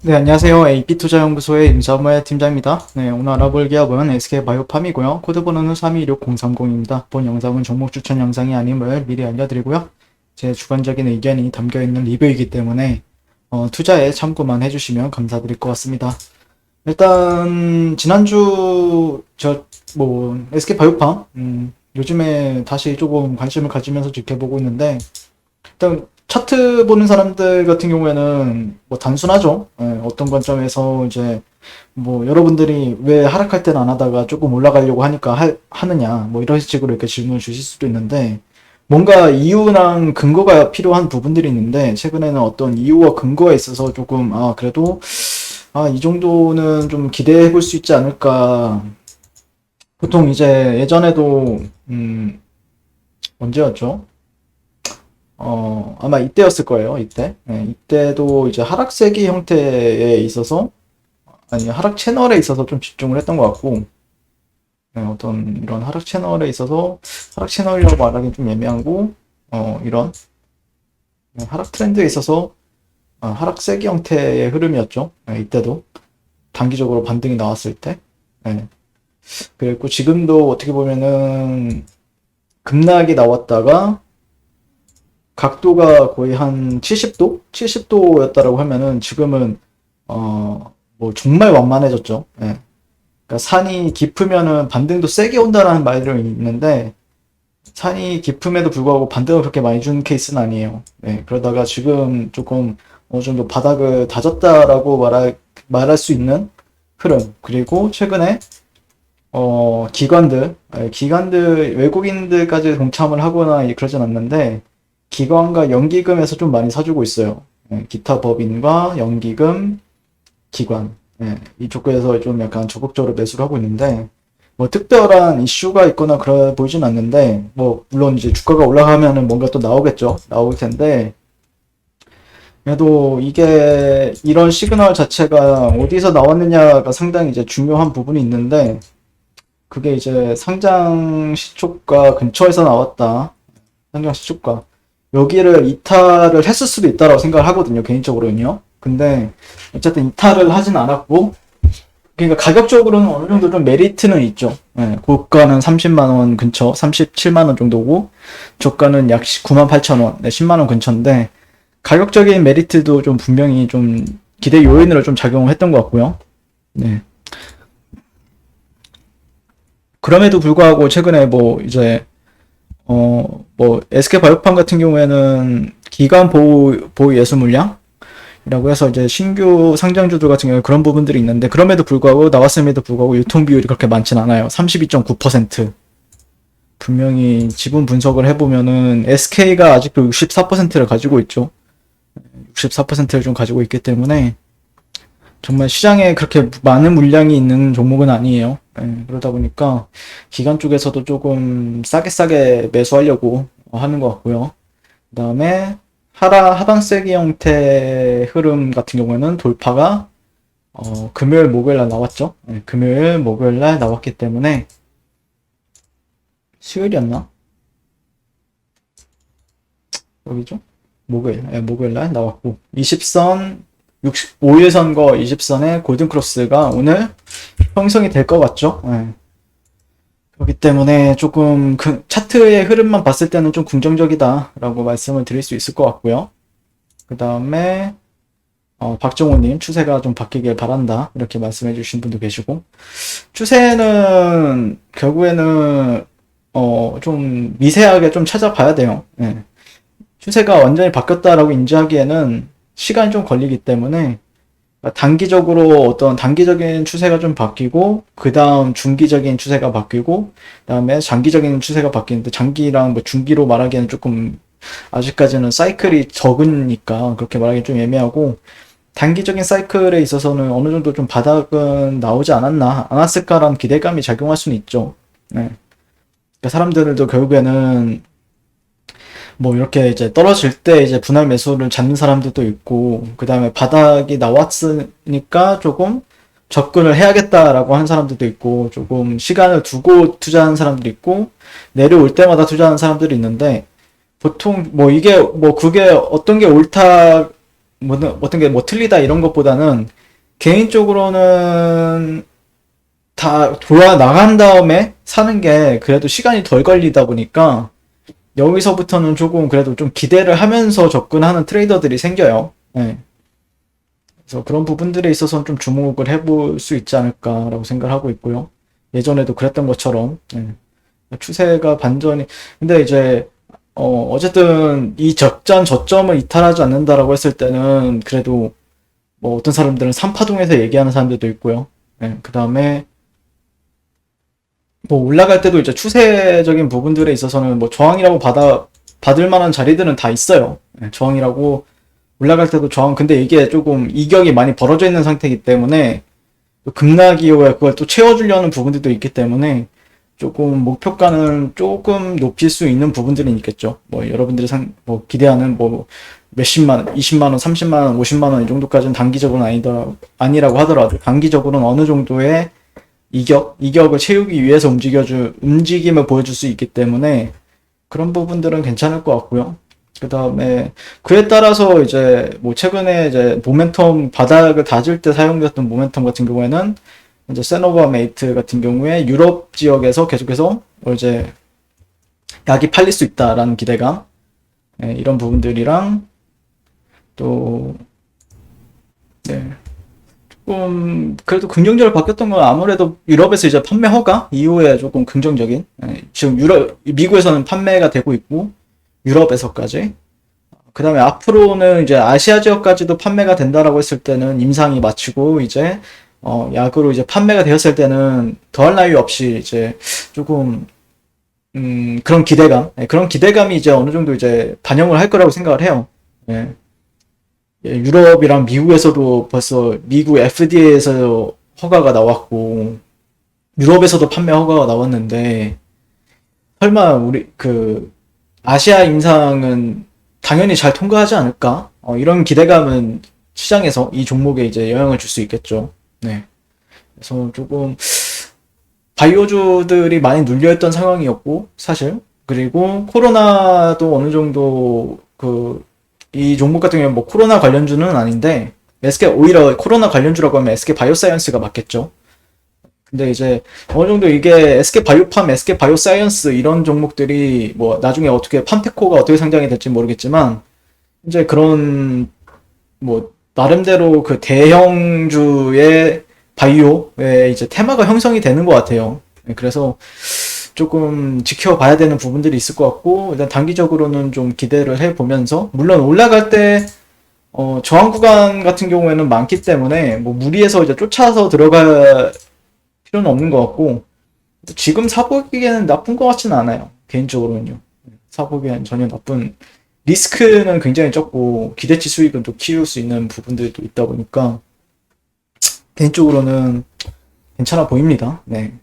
네, 안녕하세요. AP투자연구소의 임사무의 팀장입니다. 네, 오늘 알아볼 기업은 SK바이오팜이고요. 코드 번호는 3216-030입니다. 본 영상은 종목 추천 영상이 아님을 미리 알려드리고요. 제 주관적인 의견이 담겨있는 리뷰이기 때문에 투자에 참고만 해주시면 감사드릴 것 같습니다. 일단 지난주 SK바이오팜 요즘에 다시 조금 관심을 가지면서 지켜보고 있는데 일단 차트 보는 사람들 같은 경우에는 뭐 단순하죠. 예, 어떤 관점에서 이제 뭐 여러분들이 왜 하락할 때는 안 하다가 조금 올라가려고 하니까 하느냐 뭐 이런 식으로 이렇게 질문을 주실 수도 있는데 뭔가 이유랑 근거가 필요한 부분들이 있는데 최근에는 어떤 이유와 근거에 있어서 조금 그래도 이 정도는 좀 기대해 볼 수 있지 않을까. 보통 이제 예전에도 언제였죠? 아마 이때였을 거예요, 이때. 네, 이때도 이제 하락세기 형태에 있어서, 아니, 하락 채널에 있어서 좀 집중을 했던 것 같고, 네, 어떤 이런 하락 채널에 있어서, 하락 채널이라고 말하기 좀 애매하고, 이런, 네, 하락 트렌드에 있어서, 하락세기 형태의 흐름이었죠. 네, 이때도. 단기적으로 반등이 나왔을 때. 네. 그랬고, 지금도 어떻게 보면은, 급락이 나왔다가, 각도가 거의 한 70도? 70도였다라고 하면은 지금은 뭐 정말 완만해졌죠. 예. 그러니까 산이 깊으면은 반등도 세게 온다라는 말들이 있는데 산이 깊음에도 불구하고 반등을 그렇게 많이 준 케이스는 아니에요. 예. 그러다가 지금 조금 어느 정도 바닥을 다졌다라고 말할 수 있는 흐름. 그리고 최근에 기관들 외국인들까지 동참을 하거나 그러진 않는데 기관과 연기금에서 좀 많이 사주고 있어요. 예, 기타 법인과 연기금, 기관. 예, 이쪽에서 좀 약간 적극적으로 매수를 하고 있는데, 뭐 특별한 이슈가 있거나 그래 보이진 않는데, 뭐 물론 이제 주가가 올라가면은 뭔가 또 나오겠죠. 나올 텐데, 그래도 이게 이런 시그널 자체가 어디서 나왔느냐가 상당히 이제 중요한 부분이 있는데, 그게 이제 상장 시초가 근처에서 나왔다. 상장 시초가. 여기를 이탈을 했을 수도 있다라고 생각을 하거든요, 개인적으로는요. 근데 어쨌든 이탈을 하진 않았고, 그러니까 가격적으로는 어느 정도 좀 메리트는 있죠. 예, 고가는 30만 원 근처, 37만 원 정도고, 저가는 약 9만 8천 원, 네, 10만 원 근처인데 가격적인 메리트도 좀 분명히 좀 기대 요인으로 좀 작용을 했던 것 같고요. 네. 그럼에도 불구하고 최근에 뭐 이제 뭐 SK바이오팜 같은 경우에는 기관 보호 예수 물량이라고 해서 이제 신규 상장주들 같은 경우에 그런 부분들이 있는데 그럼에도 불구하고 나왔음에도 불구하고 유통 비율이 그렇게 많진 않아요. 32.9%. 분명히 지분 분석을 해보면은 SK가 아직도 64%를 가지고 있죠. 64%를 좀 가지고 있기 때문에 정말 시장에 그렇게 많은 물량이 있는 종목은 아니에요. 예, 그러다 보니까 기관 쪽에서도 조금 싸게 매수하려고 하는 것 같고요. 그 다음에 하방세기 형태 흐름 같은 경우에는 돌파가 금요일, 목요일 날 나왔죠. 예, 금요일, 목요일 날 나왔기 때문에 수요일이었나? 여기죠? 목요일, 예, 목요일 날 나왔고 20선 5일선거 20선의 골든크로스가 오늘 형성이 될 것 같죠? 예. 그렇기 때문에 조금 그 차트의 흐름만 봤을 때는 좀 긍정적이다라고 말씀을 드릴 수 있을 것 같고요. 그 다음에 박정호님 추세가 좀 바뀌길 바란다 이렇게 말씀해 주신 분도 계시고 추세는 결국에는 좀 미세하게 좀 찾아봐야 돼요. 예. 추세가 완전히 바뀌었다라고 인지하기에는 시간이 좀 걸리기 때문에 단기적으로 어떤 단기적인 추세가 좀 바뀌고 그 다음 중기적인 추세가 바뀌고 그 다음에 장기적인 추세가 바뀌는데 장기랑 뭐 중기로 말하기에는 조금 아직까지는 사이클이 적으니까 그렇게 말하기 좀 애매하고 단기적인 사이클에 있어서는 어느 정도 좀 바닥은 나오지 않았을까라는 기대감이 작용할 수는 있죠. 네. 그러니까 사람들도 결국에는 뭐 이렇게 이제 떨어질 때 이제 분할 매수를 잡는 사람들도 있고 그 다음에 바닥이 나왔으니까 조금 접근을 해야겠다라고 하는 사람들도 있고 조금 시간을 두고 투자하는 사람들도 있고 내려올 때마다 투자하는 사람들이 있는데 보통 뭐 이게 뭐 그게 어떤 게 옳다 어떤 게 뭐 틀리다 이런 것보다는 개인적으로는 다 돌아 나간 다음에 사는 게 그래도 시간이 덜 걸리다 보니까 여기서부터는 조금 그래도 좀 기대를 하면서 접근하는 트레이더들이 생겨요. 네. 그래서 그런 부분들에 있어서는 좀 주목을 해볼 수 있지 않을까라고 생각을 하고 있고요. 예전에도 그랬던 것처럼 추세가 반전이 근데 이제 어쨌든 이 적전 저점을 이탈하지 않는다라고 했을 때는 그래도 뭐 어떤 사람들은 삼파동에서 얘기하는 사람들도 있고요. 그 다음에 뭐 올라갈 때도 이제 추세적인 부분들에 있어서는 뭐 저항이라고 받을 만한 자리들은 다 있어요. 저항이라고 올라갈 때도 저항. 근데 이게 조금 이격이 많이 벌어져 있는 상태이기 때문에 급락 이후에 그걸 또 채워주려는 부분들도 있기 때문에 조금 목표가는 조금 높일 수 있는 부분들은 있겠죠. 뭐 여러분들이 뭐 기대하는 뭐 몇십만 원, 20만 원, 30만 원, 50만 원 이 정도까지는 단기적으로는 아니라고 하더라도 단기적으로는 어느 정도의 이격을 채우기 위해서 움직임을 보여줄 수 있기 때문에 그런 부분들은 괜찮을 것 같고요. 그 다음에 그에 따라서 이제 뭐 최근에 이제 모멘텀 바닥을 다질 때 사용됐던 모멘텀 같은 경우에는 이제 세노바 메이트 같은 경우에 유럽 지역에서 계속해서 이제 약이 팔릴 수 있다라는 기대감 이런 부분들이랑 또 네. 조금 그래도 긍정적으로 바뀌었던 건 아무래도 유럽에서 이제 판매 허가 이후에 조금 긍정적인 지금 미국에서는 판매가 되고 있고 유럽에서까지 그 다음에 앞으로는 이제 아시아 지역까지도 판매가 된다라고 했을 때는 임상이 마치고 이제 약으로 이제 판매가 되었을 때는 더할 나위 없이 이제 조금 그런 기대감이 이제 어느 정도 이제 반영을 할 거라고 생각을 해요. 예. 유럽이랑 미국에서도 벌써 미국 FDA에서 허가가 나왔고 유럽에서도 판매 허가가 나왔는데 설마 우리 그 아시아 임상은 당연히 잘 통과하지 않을까? 이런 기대감은 시장에서 이 종목에 이제 영향을 줄 수 있겠죠. 네. 그래서 조금 바이오주들이 많이 눌려있던 상황이었고 사실 그리고 코로나도 어느 정도 이 종목 같은 경우는 뭐 코로나 관련주는 아닌데 SK 오히려 코로나 관련주라고 하면 SK 바이오사이언스가 맞겠죠. 근데 이제 어느 정도 이게 SK 바이오팜, SK 바이오사이언스 이런 종목들이 뭐 나중에 어떻게 팜테코가 어떻게 상장이 될지 모르겠지만 이제 그런 뭐 나름대로 그 대형주의 바이오의 이제 테마가 형성이 되는 것 같아요. 그래서 조금 지켜봐야 되는 부분들이 있을 것 같고 일단 단기적으로는 좀 기대를 해보면서 물론 올라갈 때 저항 구간 같은 경우에는 많기 때문에 뭐 무리해서 이제 쫓아서 들어갈 필요는 없는 것 같고 지금 사보기에는 나쁜 것 같지는 않아요. 개인적으로는요. 사보기에는 전혀 나쁜 리스크는 굉장히 적고 기대치 수익은 또 키울 수 있는 부분들도 있다 보니까 개인적으로는 괜찮아 보입니다. 네.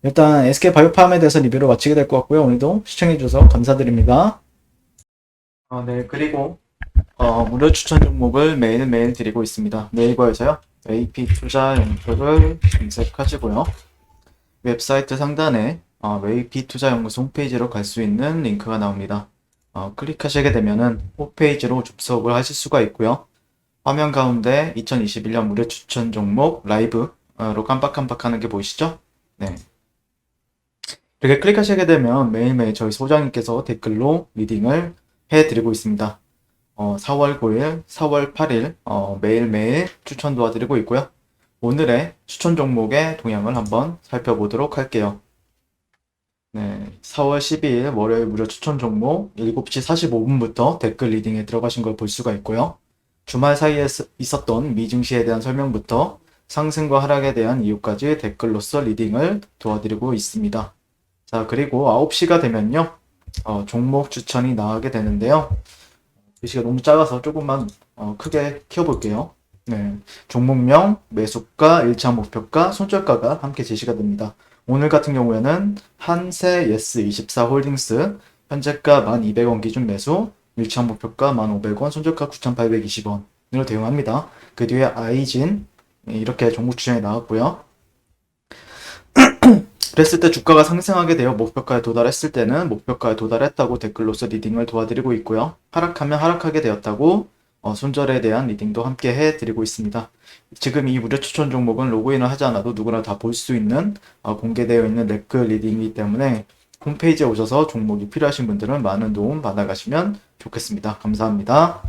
일단 SK바이오팜에 대해서 리뷰를 마치게 될 것 같고요. 오늘도 시청해주셔서 감사드립니다. 네, 그리고 무료 추천 종목을 매일매일 드리고 있습니다. 네이버에서요. AP 투자 연구소를 검색하시고요. 웹사이트 상단에 AP 투자 연구소 홈페이지로 갈 수 있는 링크가 나옵니다. 클릭하시게 되면은 홈페이지로 접속을 하실 수가 있고요. 화면 가운데 2021년 무료 추천 종목 라이브로 깜빡깜빡하는 게 보이시죠? 네. 이렇게 클릭하시게 되면 매일매일 저희 소장님께서 댓글로 리딩을 해드리고 있습니다. 4월 9일, 4월 8일 매일매일 추천 도와드리고 있고요. 오늘의 추천 종목의 동향을 한번 살펴보도록 할게요. 네, 4월 12일 월요일 무료 추천 종목 7시 45분부터 댓글 리딩에 들어가신 걸 볼 수가 있고요. 주말 사이에 있었던 미증시에 대한 설명부터 상승과 하락에 대한 이유까지 댓글로서 리딩을 도와드리고 있습니다. 자, 그리고 9시가 되면요. 종목 추천이 나가게 되는데요. 글씨가 너무 작아서 조금만 크게 키워볼게요. 네, 종목명, 매수가, 1차 목표가, 손절가가 함께 제시가 됩니다. 오늘 같은 경우에는 한세 예스24 홀딩스 현재가 1200원 기준 매수, 1차 목표가 1500원, 손절가 9820원으로 대응합니다. 그 뒤에 아이진 이렇게 종목 추천이 나왔고요. 그랬을 때 주가가 상승하게 되어 목표가에 도달했을 때는 목표가에 도달했다고 댓글로서 리딩을 도와드리고 있고요. 하락하면 하락하게 되었다고 손절에 대한 리딩도 함께 해드리고 있습니다. 지금 이 무료 추천 종목은 로그인을 하지 않아도 누구나 다 볼 수 있는 공개되어 있는 랩크 리딩이기 때문에 홈페이지에 오셔서 종목이 필요하신 분들은 많은 도움 받아가시면 좋겠습니다. 감사합니다.